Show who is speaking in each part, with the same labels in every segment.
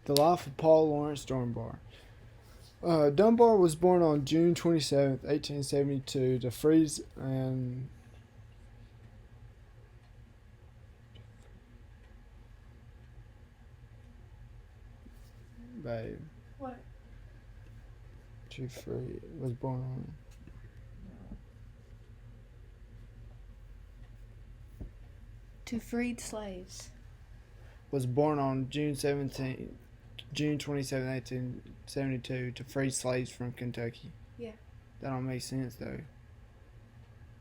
Speaker 1: The life of Paul Lawrence Dunbar. Dunbar was born on June 27th, 1872, to Fries and babe.
Speaker 2: What?
Speaker 1: Free was born on
Speaker 2: To freed slaves.
Speaker 1: was born on June 27th, 1872, to free slaves from Kentucky.
Speaker 2: Yeah.
Speaker 1: That don't make sense though.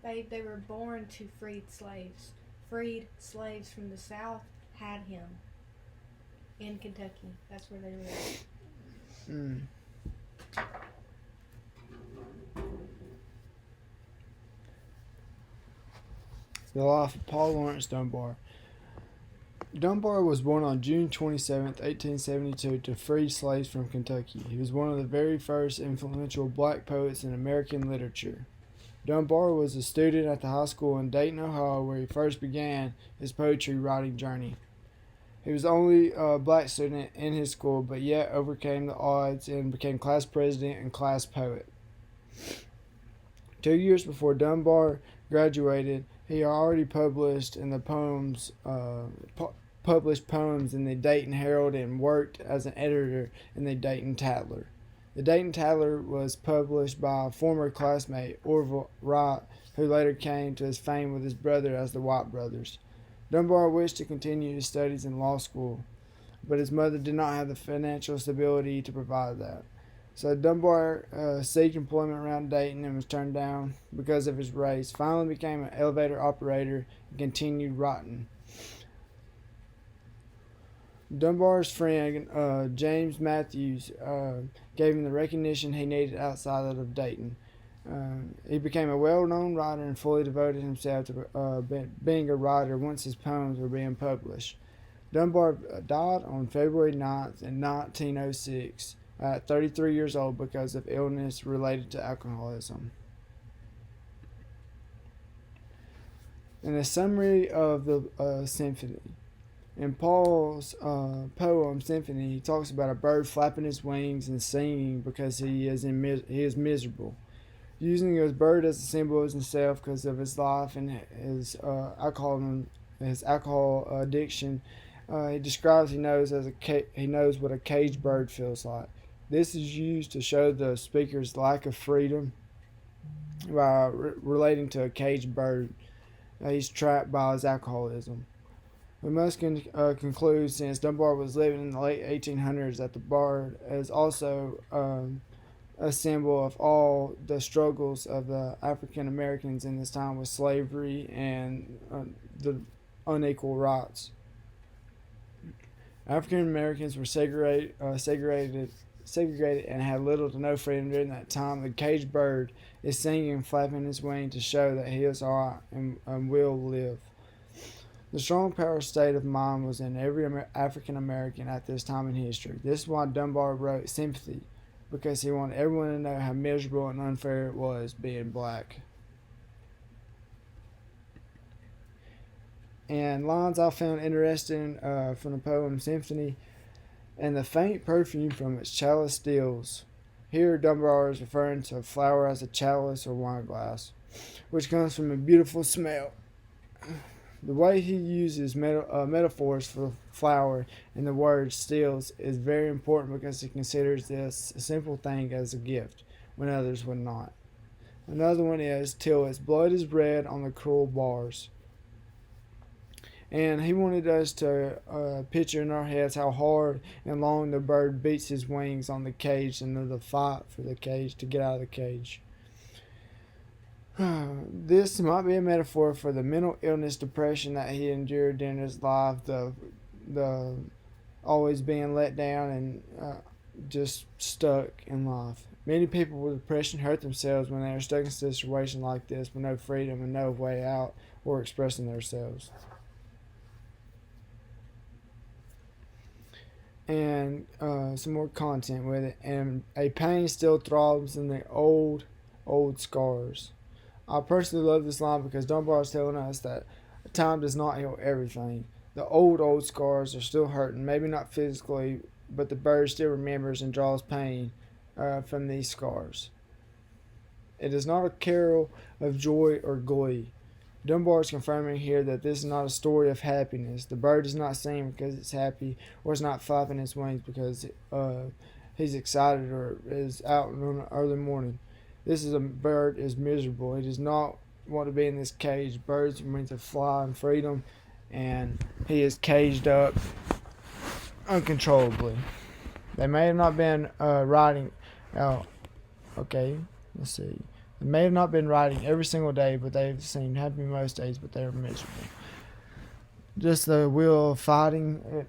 Speaker 2: They were born to freed slaves. Freed slaves from the South had him in Kentucky. That's where they lived.
Speaker 1: Mm. The life of Paul Lawrence Dunbar. Dunbar was born on June 27th, 1872, to free slaves from Kentucky. He was one of the very first influential black poets in American literature. Dunbar was a student at the high school in Dayton, Ohio, where he first began his poetry writing journey. He was the only black student in his school, but yet overcame the odds and became class president and class poet. 2 years before Dunbar graduated, he already published in the published poems in the Dayton Herald and worked as an editor in the Dayton Tatler. The Dayton Tatler was published by a former classmate, Orville Wright, who later came to his fame with his brother as the White Brothers. Dunbar wished to continue his studies in law school, but his mother did not have the financial stability to provide that. So Dunbar sought employment around Dayton and was turned down because of his race. Finally became an elevator operator and continued writing. Dunbar's friend, James Matthews, gave him the recognition he needed outside of Dayton. He became a well-known writer and fully devoted himself to being a writer once his poems were being published. Dunbar died on February 9th in 1906 at 33 years old because of illness related to alcoholism. In a summary of the symphony, in Paul's poem Symphony, he talks about a bird flapping his wings and singing because he is miserable. Using his bird as a symbol of himself because of his life and his alcohol addiction, he describes he knows what a caged bird feels like. This is used to show the speaker's lack of freedom by relating to a caged bird. He's trapped by his alcoholism. We must conclude, since Dunbar was living in the late 1800s, that the bird is also a symbol of all the struggles of the African Americans in this time with slavery and the unequal rights. African Americans were segregated and had little to no freedom during that time. The caged bird is singing and flapping his wing to show that he is alright and will live. The strong power state of mind was in every African American at this time in history. This is why Dunbar wrote Sympathy, because he wanted everyone to know how miserable and unfair it was being black. And lines I found interesting from the poem Symphony: and the faint perfume from its chalice steals. Here Dunbar is referring to a flower as a chalice or wine glass, which comes from a beautiful smell. The way he uses metaphors for flower and the word steals is very important because he considers this a simple thing as a gift when others would not. Another one is till its blood is red on the cruel bars. And he wanted us to picture in our heads how hard and long the bird beats his wings on the cage and the fight for the cage to get out of the cage. This might be a metaphor for the mental illness, depression that he endured during his life, the always being let down and just stuck in life. Many people with depression hurt themselves when they are stuck in a situation like this with no freedom and no way out or expressing themselves. And some more content with it. And a pain still throbs in the old scars. I personally love this line because Dunbar is telling us that time does not heal everything. The old scars are still hurting, maybe not physically, but the bird still remembers and draws pain from these scars. It is not a carol of joy or glee. Dunbar is confirming here that this is not a story of happiness. The bird is not singing because it's happy, or is not flapping its wings because he's excited or is out in the early morning. This is a bird is miserable. He does not want to be in this cage. Birds are meant to fly in freedom, and he is caged up uncontrollably. They may have not been riding out. Okay, let's see. They may have not been riding every single day, but they've seemed happy most days, but they're miserable. Just the wheel of fighting.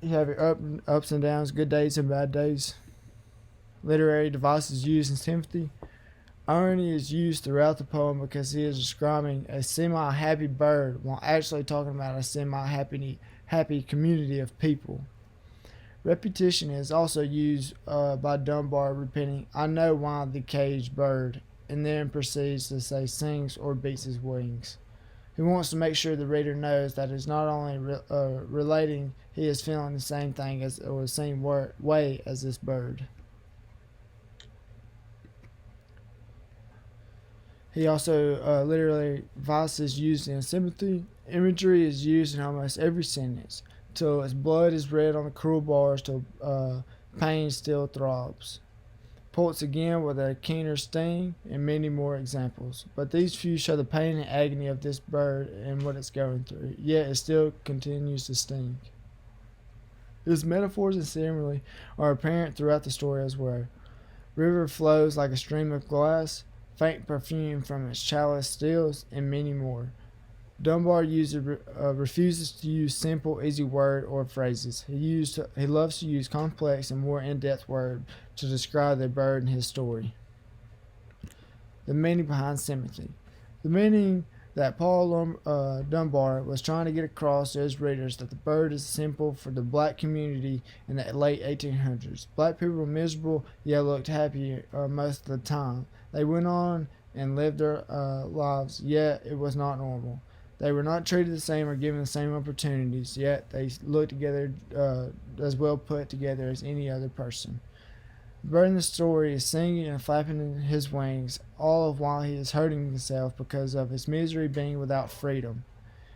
Speaker 1: You have your ups and downs, good days and bad days. Literary devices used in sympathy. Irony is used throughout the poem because he is describing a semi-happy bird while actually talking about a semi-happy community of people. Repetition is also used by Dunbar repeating, "I know why the caged bird," and then proceeds to say sings or beats his wings. He wants to make sure the reader knows that it's not only relating, he is feeling the same thing as or the same way as this bird. He also literally devices used in sympathy. Imagery is used in almost every sentence, till its blood is red on the cruel bars, till pain still throbs. Poets again with a keener sting, and many more examples. But these few show the pain and agony of this bird and what it's going through, yet it still continues to sting. His metaphors and simile are apparent throughout the story as well. River flows like a stream of glass, faint perfume from its chalice stills, and many more. Dunbar refuses to use simple, easy word or phrases. He loves to use complex and more in-depth words to describe the bird in his story. The meaning behind sympathy. The meaning that Paul Dunbar was trying to get across to his readers that the bird is simple for the black community in the late 1800s. Black people were miserable, yet looked happy most of the time. They went on and lived their lives, yet it was not normal. They were not treated the same or given the same opportunities, yet they looked together as well put together as any other person. The bird in the story is singing and flapping his wings, all of while he is hurting himself because of his misery being without freedom.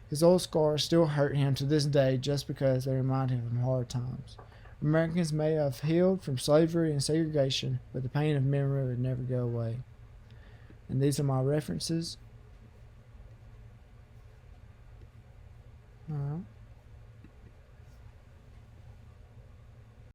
Speaker 1: His old scars still hurt him to this day just because they remind him of hard times. Americans may have healed from slavery and segregation, but the pain of memory would never go away. And these are my references. All right.